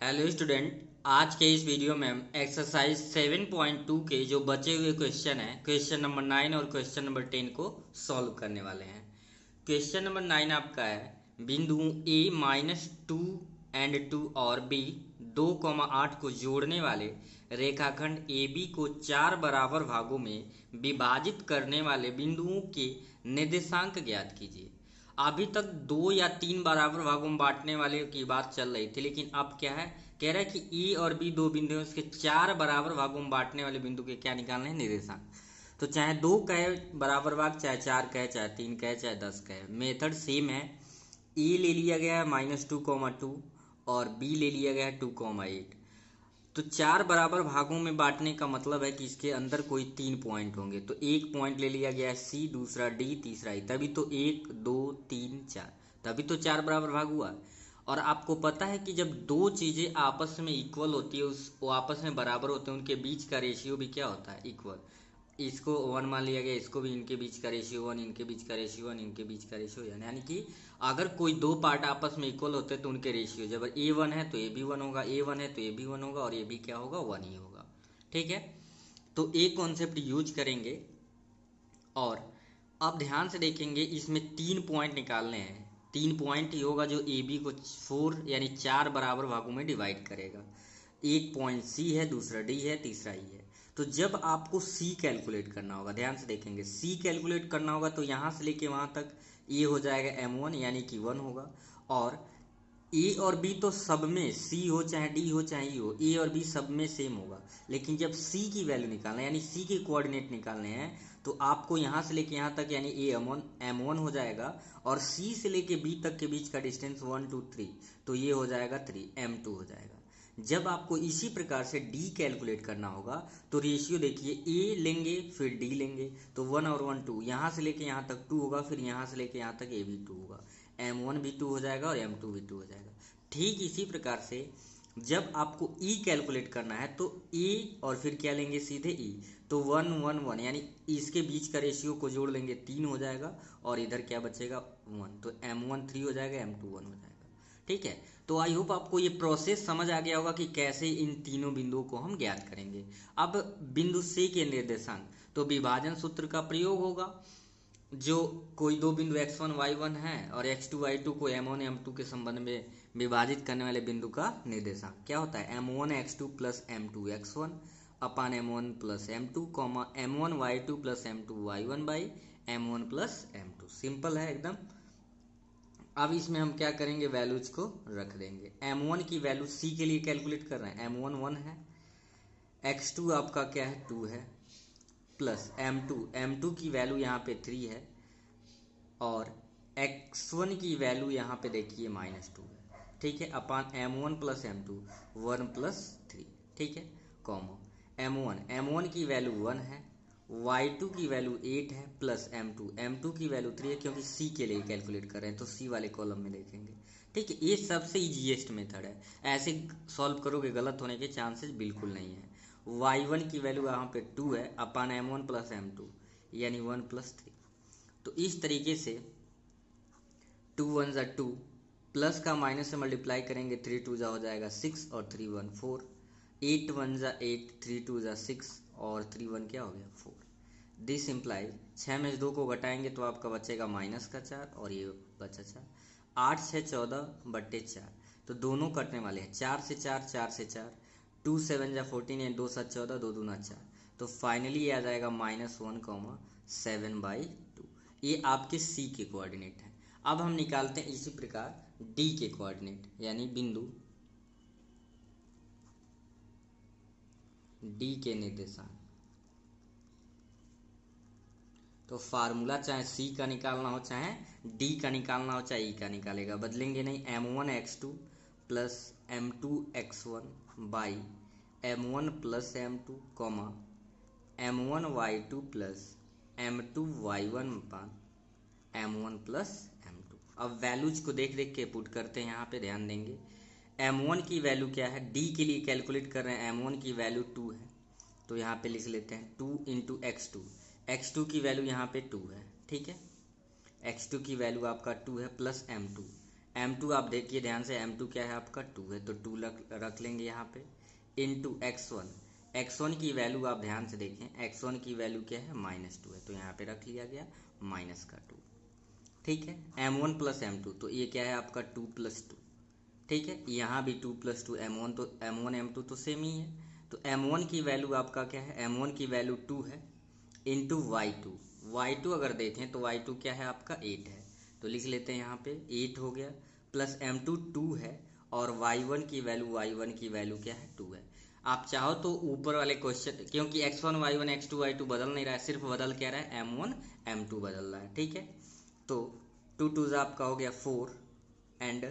Hello student, आज के इस वीडियो में हम एक्सरसाइज 7.2 के जो बचे हुए क्वेश्चन हैं, क्वेश्चन नंबर 9 और क्वेश्चन नंबर 10 को सॉल्व करने वाले हैं। क्वेश्चन नंबर 9 आपका है बिंदुओं a -2 एंड 2 और b 2,8 को जोड़ने वाले रेखाखंड AB को 4 बराबर भागों में विभाजित करने वाले बिंदुओं के निर्देशांक ज्ञात कीजिए। अभी तक 2 या 3 बराबर भागों में बांटने वाले की बात चल रही थी, लेकिन अब क्या है, कह रहा है कि ए और बी दो बिंदु हैं, उसके 4 बराबर भागों में बांटने वाले बिंदु के क्या निकालने हैं, निर्देशांक। तो चाहे 2 कहे बराबर भाग, चाहे 4 कहे, चाहे 3 कहे, चाहे 10 कहे, मेथड सेम है। ए ले लिया गया है -2,2 और बी ले लिया गया है 2,8। तो 4 बराबर भागों में बांटने का मतलब है कि इसके अंदर कोई 3 पॉइंट होंगे। तो एक पॉइंट ले लिया गया है सी, दूसरा डी, तीसरा ई, तभी तो 1 2 3 4, तभी तो 4 बराबर भाग हुआ। और आपको पता है कि जब दो चीज़ें आपस में इक्वल होती है, उस वो आपस में बराबर होते हैं, उनके बीच का रेशियो भी क्या होता है, इक्वल। इसको 1 मान लिया गया, इसको भी, इनके बीच का रेशियो 1, इनके बीच का रेशियो 1, इनके बीच का रेशियो 1। यानी कि अगर कोई दो पार्ट आपस में इक्वल होते हैं तो उनके रेशियो, जब A1 है तो A भी 1 होगा, A1 है तो A भी 1 होगा, और ये भी क्या होगा, 1 ही होगा। ठीक है, तो एक कॉन्सेप्ट यूज करेंगे। और अब ध्यान से देखेंगे, इसमें 3 पॉइंट निकालने हैं। 3 पॉइंट ही होगा जो AB को 4 यानी 4 बराबर भागों में डिवाइड करेगा। एक पॉइंट C है, दूसरा D है, तीसरा E है। तो जब आपको C कैलकुलेट करना होगा, ध्यान से देखेंगे, C कैलकुलेट करना होगा तो यहाँ से लेके वहाँ तक ये हो जाएगा M1 यानी कि 1 होगा। और ए और बी तो सब में, सी हो चाहे डी हो चाहे ई हो, ए और बी सब में सेम होगा। लेकिन जब सी की वैल्यू निकालना है यानी सी के कोऑर्डिनेट निकालने हैं, तो आपको यहाँ से लेके यहाँ तक यानी ए M1 हो जाएगा, और सी से लेके बी तक के बीच का डिस्टेंस 1 2 3, तो ये हो जाएगा 3, M2 हो जाएगा। जब आपको इसी प्रकार से डी कैलकुलेट करना होगा तो रेशियो देखिए, ए लेंगे फिर डी लेंगे, तो 1 और 1 2, यहाँ से लेके यहाँ तक 2 होगा, फिर यहाँ से लेके यहाँ तक ए भी 2 होगा, M1 भी 2 हो जाएगा और M2 भी 2 हो जाएगा। ठीक इसी प्रकार से जब आपको E कैलकुलेट करना है तो E और फिर क्या लेंगे, सीधे E, तो 1 1 1 यानी इसके बीच का रेशियो को जोड़ लेंगे, 3 हो जाएगा, और इधर क्या बचेगा, 1, तो M1 3 हो जाएगा, M2 1 हो जाएगा। ठीक है, तो आई होप आपको ये प्रोसेस समझ आ गया होगा कि कैसे इन तीनों बिंदुओं को हम ज्ञात करेंगे। अब बिंदु C के निर्देशांक, तो विभाजन सूत्र का प्रयोग होगा। जो कोई दो बिंदु x1 y1 है और x2 y2 को m1 m2 के संबंध में विभाजित करने वाले बिंदु का निर्देशांक क्या होता है, m1 x2 plus m2 x1 upon m1 plus m2 comma m1 y2 plus m2 y1 by m1 plus m2। Simple है एकदम। अब इसमें हम क्या करेंगे, वैल्यूज को रख देंगे। m1 की वैल्यू c के लिए कैलकुलेट कर रहे हैं, m1 1 है, x2 आपका क्या है, 2 है, प्लस m2 की वैल्यू यहाँ पे 3 है, और x1 की वैल्यू यहाँ पे देखिए -2 है। ठीक है, अपान m1 प्लस m2 1 प्लस 3। ठीक है, कॉमा m1 की वैल्यू 1 है, y2 की वैल्यू 8 है, प्लस m2 की वैल्यू 3 है, क्योंकि c के लिए कैलकुलेट कर रहे हैं तो c वाले कॉलम में देखेंगे। ठीक है, ये सबसे इजीएस्ट मेथड है, ऐसे सॉल्व करोगे गलत होने के चांसेस बिल्कुल नहीं है। y1 की वैल्यू यहाँ पे 2 है, अपान m1 प्लस m2 यानी 1 प्लस 3। तो इस तरीके से 2 1 ज़ा 2, प्लस का माइनस से मल्टीप्लाई करेंगे, 3 2 ज़ा हो जाएगा 6 और 3 1 4, 8 1 ज़ा 8, 3 2 ज़ा 6 और 3 1 क्या हो गया, 4। दिस इम्प्लाइज 6 में से 2 को घटाएंगे तो आपका बचेगा -4 और ये बचा 4। 8 6 14/4, तो दोनों कटने वाले हैं, 4 से 4, 4 से 4, 2 7 ज़ा 14, 2 7 14, 2 दूना 4, तो फाइनली ये आ जाएगा -1,7/2। ये आपके सी के कोऑर्डिनेट हैं। अब हम निकालते हैं इसी प्रकार डी के कोऑर्डिनेट, यानी बिंदु डी के निर्देशांक। तो फार्मूला चाहे सी का निकालना हो, चाहे डी का निकालना हो, चाहे ई का निकालेगा, बदलेंगे नहीं। m1 x2 plus m2 x1 by m1 plus m2 comma m1 y2 plus m2 y1 पान m1 प्लस m2। अब वैल्यूज को देख देख के पुट करते हैं, यहाँ पे ध्यान देंगे। m1 की वैल्यू क्या है, d के लिए कैलकुलेट कर रहे हैं, m1 की वैल्यू 2 है, तो यहाँ पे लिख लेते हैं 2 इंटू x2 की वैल्यू यहाँ पे 2 है। ठीक है, x2 की वैल्यू आपका 2 है, प्लस m2 m2 आप देखिए ध्यान से, m2 क्या है आपका 2 है, तो 2 रख लेंगे यहाँ पे, इंटू x1 की वैल्यू आप ध्यान से देखें, x1 की वैल्यू क्या है -2 है, तो यहाँ पे रख लिया गया -2। ठीक है, m1 प्लस m2, तो ये क्या है आपका 2 + 2। ठीक है, यहाँ भी 2 + 2 m1, तो m1 m2 तो सेम ही है, तो m1 की वैल्यू आपका क्या है, m1 की वैल्यू 2 है, इंटू y2 अगर देखें तो y2 क्या है आपका 8 है, तो लिख लेते हैं यहाँ पे 8 हो गया, प्लस m2 2 है, और y1 की वैल्यू क्या है 2 है। आप चाहो तो ऊपर वाले क्वेश्चन, क्योंकि x1 y1 x2 y2 बदल नहीं रहा है, सिर्फ बदल क्या रहा है, m1 m2 बदल रहा है। ठीक है, तो 2 2 आपका हो गया 4, एंड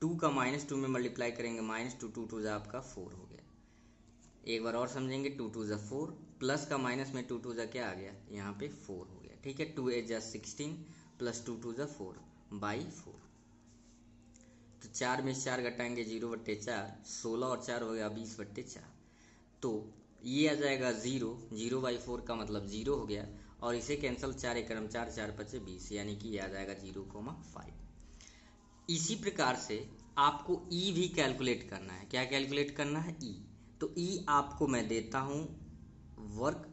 2 का -2 में मल्टीप्लाई करेंगे -2, 2 2 आपका 4 हो गया। एक बार और समझेंगे, 2 2 4, प्लस का माइनस में 2 2 क्या आ गया, यहाँ पे 4 हो गया। ठीक है, 2 8 16 प्लस 2 2 4 बाई 4, तो 4 में 4 घटाएंगे 0/4, 16 और 4 हो गया 20/4, तो ये आ जाएगा 0/4 का मतलब 0 हो गया, और इसे कैंसिल 4 एकम 4 4 5 20, यानी कि ये आ जाएगा 0,5। इसी प्रकार से आपको ई भी कैलकुलेट करना है। क्या कैलकुलेट करना है, ई। तो ई आपको मैं देता हूँ वर्क,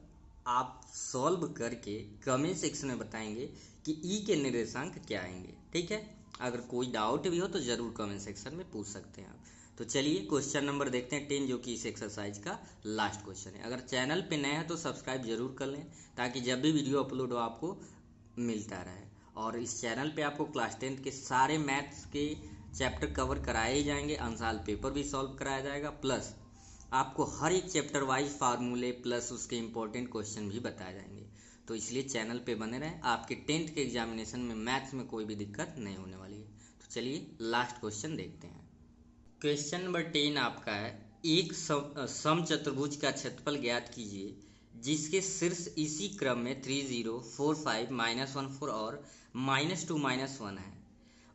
आप सॉल्व करके कमेंट सेक्शन में बताएंगे कि ई के निर्देशांक क्या आएंगे। ठीक है, अगर कोई डाउट भी हो तो ज़रूर कमेंट सेक्शन में पूछ सकते हैं आप। तो चलिए क्वेश्चन नंबर देखते हैं 10, जो कि इस एक्सरसाइज का लास्ट क्वेश्चन है। अगर चैनल पे नए हैं तो सब्सक्राइब जरूर कर लें, ताकि जब भी वीडियो अपलोड हो आपको मिलता रहे। और इस चैनल पे आपको क्लास 10 के सारे मैथ्स के चैप्टर कवर कराए ही जाएंगे, अंसाल पेपर भी सॉल्व कराया जाएगा, प्लस आपको हर एक चैप्टर वाइज फार्मूले प्लस उसके इम्पोर्टेंट क्वेश्चन भी बताए जाएंगे। तो इसलिए चैनल पे बने रहें, आपके 10th के एग्जामिनेशन में मैथ्स में कोई भी दिक्कत नहीं होने वाली है। तो चलिए लास्ट क्वेश्चन देखते हैं। क्वेश्चन नंबर 10 आपका है, एक समचतुर्भुज का क्षेत्रफल ज्ञात कीजिए जिसके शीर्ष इसी क्रम में 3 0 4 5 -1 4 और -2 -1 है,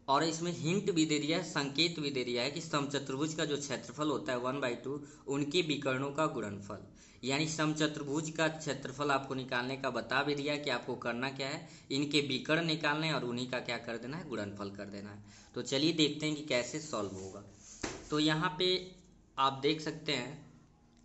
और इसमें हिंट भी दे दिया है, संकेत भी दे दिया है कि समचतुर्भुज का जो क्षेत्रफल होता है 1/2 उनके विकर्णों का गुणनफल। यानी समचतुर्भुज का क्षेत्रफल आपको निकालने का बता भी दिया है कि आपको करना क्या है, इनके विकर्ण निकालने और उन्हीं का क्या कर देना है, गुणनफल कर देना है। तो चलिए देखते हैं कि कैसे सॉल्व होगा। तो यहाँ पे आप देख सकते हैं,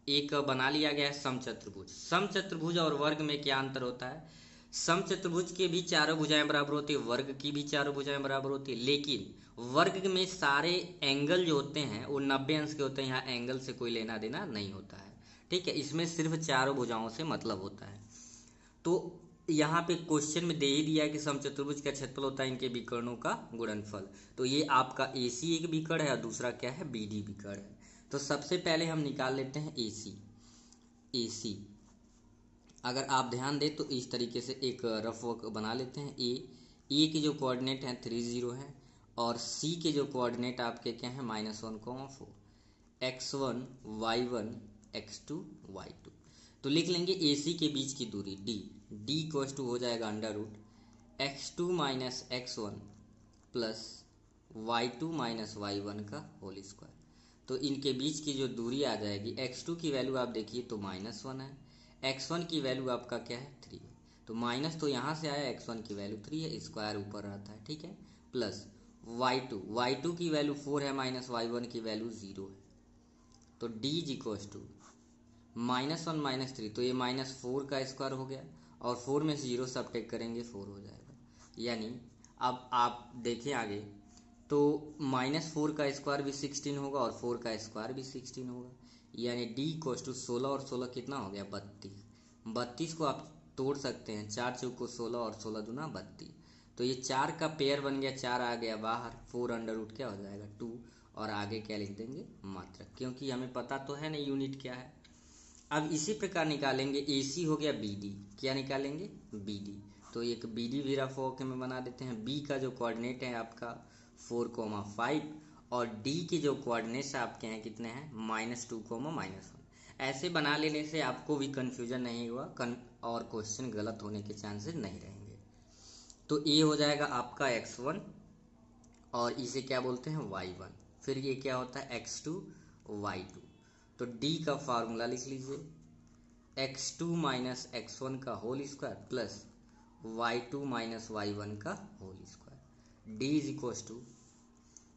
एक बना लिया गया है समचतुर्भुज। समचतुर्भुज और वर्ग में क्या अंतर होता है, समचतुर्भुज के भी चारों भुजाएं बराबर होती है, वर्ग की भी चारों भुजाएं बराबर होती है, लेकिन वर्ग में सारे एंगल जो होते हैं वो 90 अंश के होते हैं, यहाँ एंगल से कोई लेना देना नहीं होता है। ठीक है, इसमें सिर्फ चारों भुजाओं से मतलब होता है। तो यहाँ पे क्वेश्चन में दे ही दिया है कि समचतुर्भुज का क्षेत्रफल होता है इनके विकर्णों का गुणनफल। तो ये आपका AC एक विकर्ण है और दूसरा क्या है, BD विकर्ण है। तो सबसे पहले हम निकाल लेते हैं AC। अगर आप ध्यान दें तो इस तरीके से एक रफ वर्क बना लेते हैं। ए के जो कोऑर्डिनेट हैं 3 0 हैं, और C के जो कोऑर्डिनेट आपके क्या हैं, -1,4, x1 y1 x2 y2। तो लिख लेंगे AC के बीच की दूरी d इक्वल्स टू हो जाएगा √x2 - x1 plus y2 - y1 का होल स्क्वायर। तो इनके बीच की जो दूरी आ जाएगी, x2 की वैल्यू आप देखिए तो -1 है, x1 की वैल्यू आपका क्या है 3 है, तो माइनस तो यहाँ से आया, x1 की वैल्यू 3 है, स्क्वायर ऊपर रहता है। ठीक है, प्लस y2 की वैल्यू 4 है, माइनस y1 की वैल्यू 0 है, तो d इज इक्वल्स टू -1 - 3, तो ये -4 का स्क्वायर हो गया, और 4 में से 0 सब्ट्रैक्ट करेंगे 4 हो जाएगा। यानी अब आप देखें आगे, तो -4 का स्क्वायर भी 16 होगा और 4 का स्क्वायर भी 16 होगा, यानी d इक्वल्स टू 16 और 16 कितना हो गया, 32। 32 को आप तोड़ सकते हैं, 4 चौको 16 और 16 दूना 32, तो ये 4 का पेयर बन गया, 4 आ गया बाहर, 4 क्या हो जाएगा 2, और आगे क्या लिख देंगे, मात्रक, क्योंकि हमें पता तो है ना यूनिट क्या है। अब इसी प्रकार निकालेंगे, AC हो गया BD, क्या निकालेंगे, BD। तो एक BD भी रफ वर्क में बना देते हैं। B का जो कोऑर्डिनेट है आपका 4,5, और D के जो कोऑर्डिनेट्स आपके हैं कितने हैं, -2, -1। ऐसे बना लेने से आपको भी कन्फ्यूजन नहीं हुआ और क्वेश्चन गलत होने के चांसेस नहीं रहेंगे। तो ये हो जाएगा आपका x1, और इसे क्या बोलते हैं, y1। फिर ये क्या होता है, x2 y2। तो D का फार्मूला लिख लीजिए, x2 - x1 का whole square plus y2 - y1 का whole square. D is equals to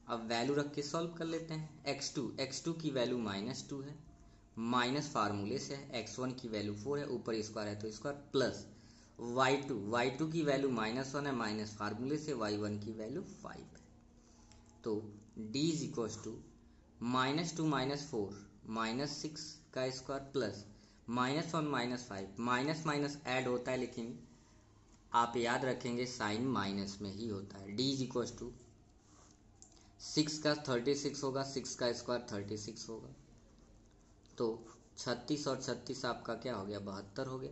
अब वैल्यू रख के सॉल्व कर लेते हैं। x2 की वैल्यू -2 है, माइनस फार्मूले से है, x1 की वैल्यू 4 है, ऊपर स्क्वायर है तो स्क्वायर, प्लस y2 की वैल्यू -1 है, माइनस फार्मूले से y1 की वैल्यू 5 है। तो d इज इक्वल्स टू -2 -4 -6 का square plus -1 -5, minus minus add होता है लेकिन आप याद रखेंगे साइन माइनस में ही होता है। d इज इक्वल्स टू 6 का 36 होगा, 6 का स्क्वायर 36 होगा, तो 36 और 36 आपका क्या हो गया, 72 हो गया।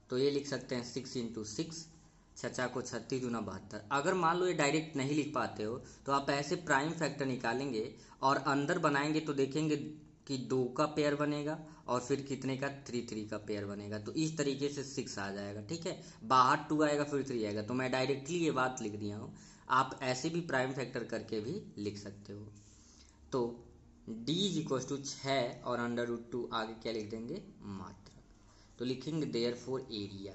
तो ये लिख सकते हैं 6 × 6, 6 को 36 दूना 72। अगर मान लो ये डायरेक्ट नहीं लिख पाते हो तो आप ऐसे प्राइम फैक्टर निकालेंगे और अंदर बनाएंगे तो देखेंगे कि 2 का पेयर बनेगा और फिर कितने का, 3 का पेयर बनेगा। तो इस तरीके से 6 आ जाएगा, ठीक है। बाहर 2 आएगा फिर 3 आएगा, तो मैं डायरेक्टली ये बात लिख दिया हूँ। आप ऐसे भी प्राइम फैक्टर करके भी लिख सकते हो। तो d इज इक्वल टू 6 और √2 आगे क्या लिख देंगे, मात्रक। तो लिखेंगे देयरफॉर एरिया,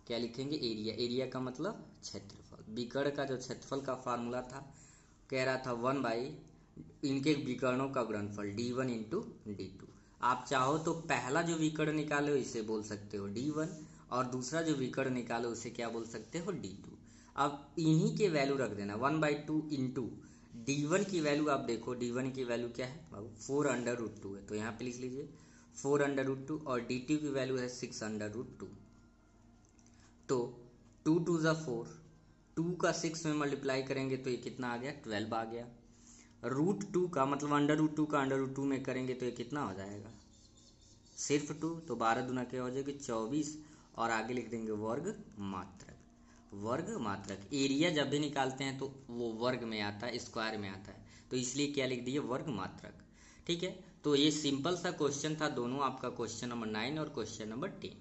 क्या लिखेंगे, एरिया का मतलब क्षेत्रफल। विकर्ण का जो क्षेत्रफल का फार्मूला था, कह रहा था 1 इनके विकर्णों का गुणनफल d1 × d2। आप चाहो तो पहला जो विकर्ण निकाले हो इसे बोल सकते हो d1 और दूसरा जो विकर्ण निकालो उसे क्या बोल सकते हो, d2। अब इन्हीं के वैल्यू रख देना, 1/2 इंटू d1 की वैल्यू। आप देखो d1 की वैल्यू क्या है बाबू, 4√2 है, तो यहाँ पे लिख लीजिए 4√2 और d2 की वैल्यू है 6√2। तो 2 2 ज़ा 4, 2 का 6 में मल्टीप्लाई करेंगे तो ये कितना आ गया, 12 आ गया। √2 का मतलब √2 का √2 में करेंगे तो ये कितना हो जाएगा, सिर्फ 2, तो 12 दूना क्या हो जाएगी, 24, और आगे लिख देंगे वर्ग मात्रक। वर्ग मात्रक, एरिया जब भी निकालते हैं तो वो वर्ग में आता है, स्क्वायर में आता है, तो इसलिए क्या लिख दिए, वर्ग मात्रक। ठीक है, तो ये सिंपल सा क्वेश्चन था, दोनों आपका क्वेश्चन नंबर 9 और क्वेश्चन नंबर 10।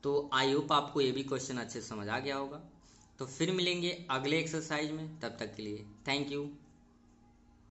तो आई होप आपको ये भी क्वेश्चन अच्छे से समझ आ गया होगा। तो फिर मिलेंगे अगले एक्सरसाइज में, तब तक के लिए थैंक यू।